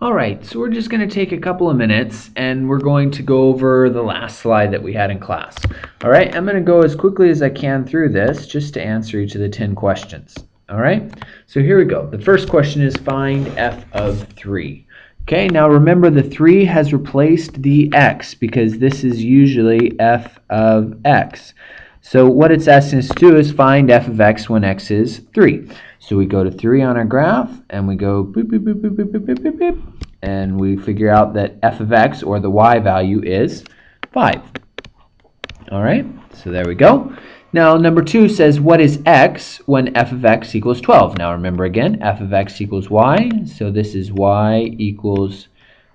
All right, so we're just going to take a couple of minutes and we're going to go over the last slide that we had in class. All right, I'm going to go as quickly as I can through this just to answer each of the 10 questions. All right, so here we go. The first question is find f of 3. Okay, now remember the 3 has replaced the x because this is usually f of x. So what it's asking us to do is find f of x when x is 3. So we go to 3 on our graph and we go boop, boop, boop, boop, boop, boop, boop, boop, and we figure out that f of x, or the y value, is 5. All right, so there we go. Now number 2 says what is x when f of x equals 12? Now remember again, f of x equals y, so this is y equals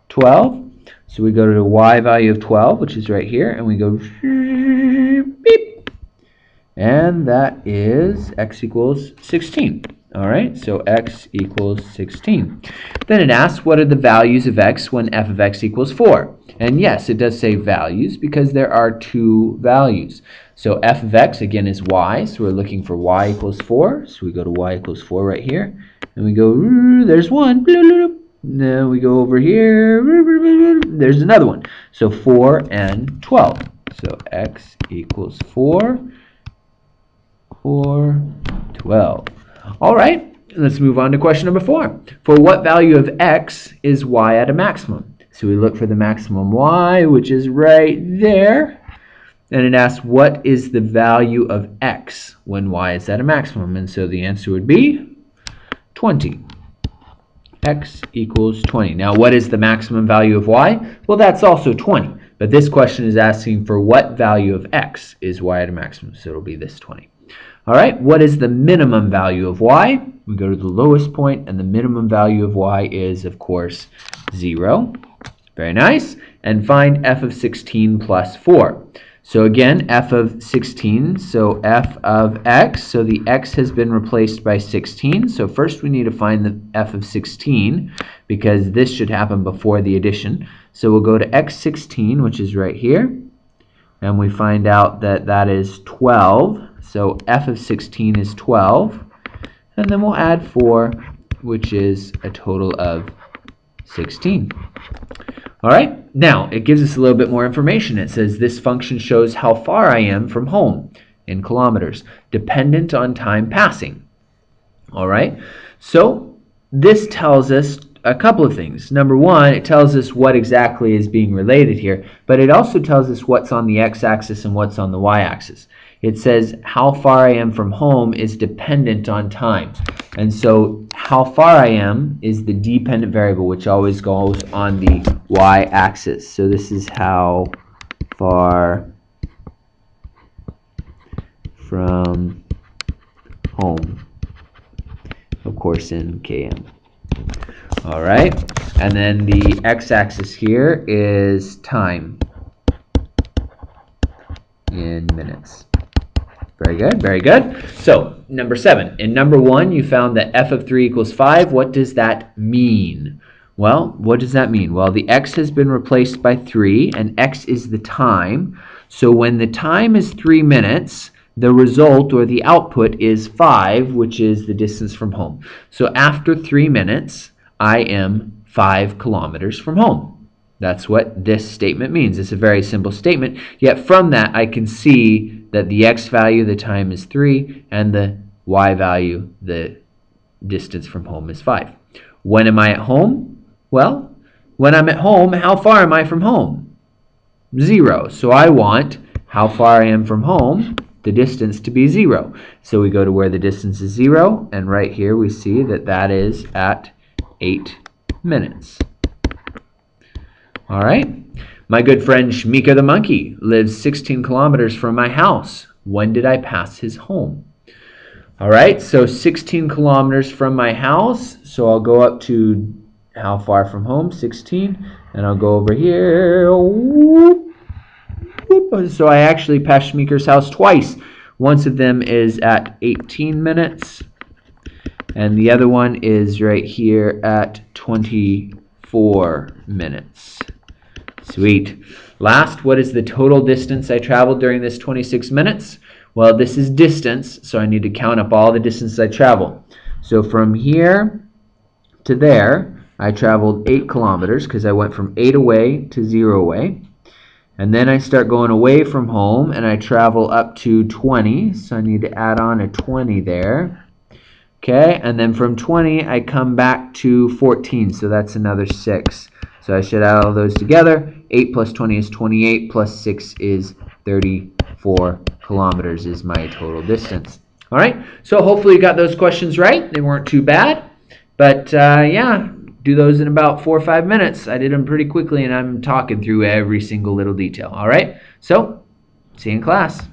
12. So we go to the y value of 12, which is right here, and we go beep, and that is x equals 16. All right, so x equals 16. Then it asks what are the values of x when f of x equals 4? And yes, it does say values because there are 2 values. So f of x, again, is y, so we're looking for y equals 4. So we go to y equals 4 right here, and we go, there's 1. Then we go over here, there's another one. So 4 and 12. So x equals 4, 12. All right, let's move on to question number 4. For what value of x is y at a maximum? So we look for the maximum y, which is right there. And it asks what is the value of x when y is at a maximum? And so the answer would be 20. X equals 20. Now what is the maximum value of y? Well, that's also 20. But this question is asking for what value of x is y at a maximum. So it'll be this 20. All right, what is the minimum value of y? We go to the lowest point, and the minimum value of y is, of course, 0. Very nice. And find f of 16 plus 4. So again, f of 16, so f of x, so the x has been replaced by 16. So first we need to find the f of 16, because this should happen before the addition. So we'll go to x16, which is right here, and we find out that that is 12. So f of 16 is 12, and then we'll add 4, which is a total of 16. All right, now it gives us a little bit more information. It says this function shows how far I am from home in kilometers, dependent on time passing. All right, so this tells us a couple of things. Number 1, it tells us what exactly is being related here, but it also tells us what's on the x-axis and what's on the y-axis. It says how far I am from home is dependent on time. And so how far I am is the dependent variable, which always goes on the y-axis. So this is how far from home, of course in km. All right, and then the x-axis here is time in minutes. Very good, very good. So, number 7. In number 1, you found that f of 3 equals 5. What does that mean? Well, what does that mean? Well, the x has been replaced by 3, and x is the time. So when the time is 3 minutes, the result, or the output, is 5, which is the distance from home. So after 3 minutes, I am 5 kilometers from home. That's what this statement means. It's a very simple statement, yet from that I can see that the x value, the time, is 3, and the y value, the distance from home, is 5. When am I at home? Well, when I'm at home, how far am I from home? 0. So I want how far I am from home, the distance, to be 0. So we go to where the distance is 0, and right here we see that that is at 8 minutes. All right. My good friend Shmika the monkey lives 16 kilometers from my house. When did I pass his home? All right, so 16 kilometers from my house. So I'll go up to how far from home? 16. And I'll go over here. Whoop, whoop. So I actually passed Shmika's house twice. One of them is at 18 minutes. And the other one is right here at 24 minutes. Sweet. Last, what is the total distance I traveled during this 26 minutes? Well, this is distance, so I need to count up all the distance I travel. So from here to there, I traveled 8 kilometers because I went from 8 away to 0 away. And then I start going away from home and I travel up to 20. So I need to add on a 20 there. Okay, and then from 20 I come back to 14. So that's another 6. So I should add all those together. 8 plus 20 is 28 plus 6 is 34 kilometers is my total distance. All right, so hopefully you got those questions right. They weren't too bad. But yeah, do those in about 4 or 5 minutes. I did them pretty quickly and I'm talking through every single little detail. All right, so see you in class.